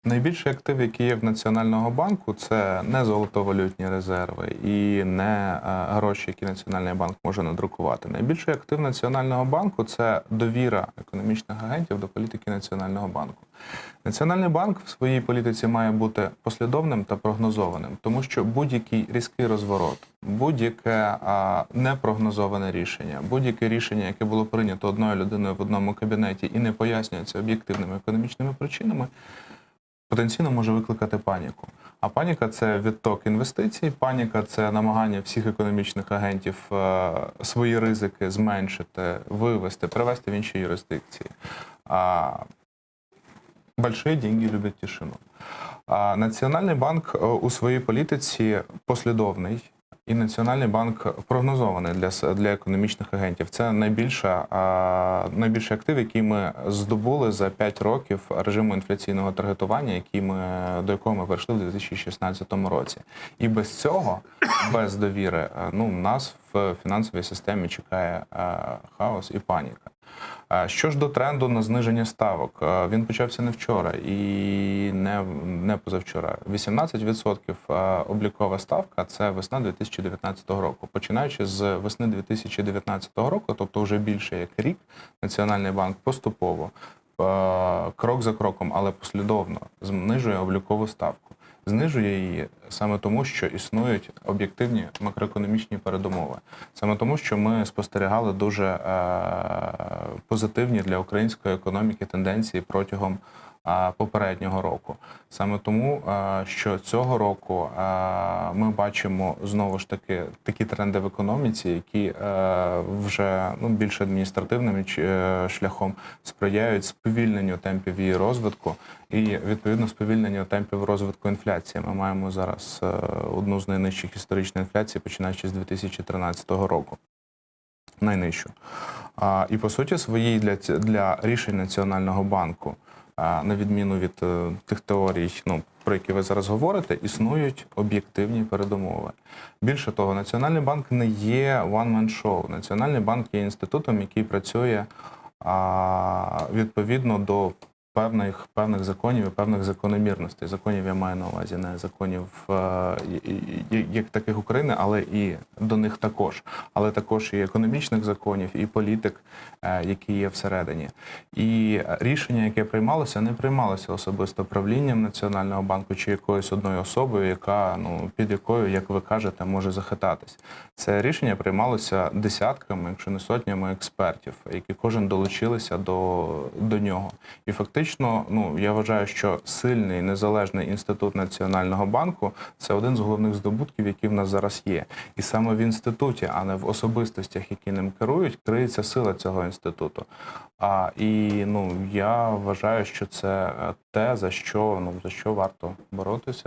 Найбільший актив, який є в Національного банку, це не золотовалютні резерви і не гроші, які Національний банк може надрукувати. Найбільший актив Національного банку – це довіра економічних агентів до політики Національного банку. Національний банк в своїй політиці має бути послідовним та прогнозованим, тому що будь-який різкий розворот, будь-яке непрогнозоване рішення, будь-яке рішення, яке було прийнято одною людиною в одному кабінеті і не пояснюється об'єктивними економічними причинами, потенційно може викликати паніку. А паніка – це відток інвестицій, паніка – це намагання всіх економічних агентів свої ризики зменшити, вивести, перевести в інші юрисдикції. Большие деньги люблять тишину. Національний банк у своїй політиці послідовний, і Національний банк прогнозований для економічних агентів. Це найбільший актив, який ми здобули за 5 років режиму інфляційного таргетування, до якого ми перейшли в 2016 році. І без цього, без довіри, нас в фінансовій системі чекає хаос і паніка. Що ж до тренду на зниження ставок, він почався не вчора і не позавчора. 18% облікова ставка – це весна 2019 року. Починаючи з весни 2019 року, тобто вже більше як рік, Національний банк поступово, крок за кроком, але послідовно знижує облікову ставку. Знижує її саме тому, що існують об'єктивні макроекономічні передумови. Саме тому, що ми спостерігали дуже позитивні для української економіки тенденції протягом попереднього року. Саме тому, що цього року ми бачимо знову ж таки такі тренди в економіці, які вже більш адміністративним шляхом сприяють сповільненню темпів її розвитку і, відповідно, сповільненню темпів розвитку інфляції. Ми маємо зараз одну з найнижчих історичних інфляцій, починаючи з 2013 року. Найнижчу. І, по суті своїй, для рішень Національного банку, на відміну від тих теорій, про які ви зараз говорите, існують об'єктивні передумови. Більше того, Національний банк не є one-man-show. Національний банк є інститутом, який працює відповідно до певних законів і певних закономірностей. Законів я маю на увазі, не законів як таких України, але і до них також. Але також і економічних законів, і політик, які є всередині. І рішення, яке приймалося, не приймалося особисто правлінням Національного банку чи якоюсь одною особою, під якою, як ви кажете, може захитатись. Це рішення приймалося десятками, якщо не сотнями експертів, які кожен долучилися до нього. І фактично, я вважаю, що сильний, незалежний інститут Національного банку – це один з головних здобутків, які в нас зараз є. І саме в інституті, а не в особистостях, які ним керують, криється сила цього інституту. Я вважаю, що це те, за що варто боротися.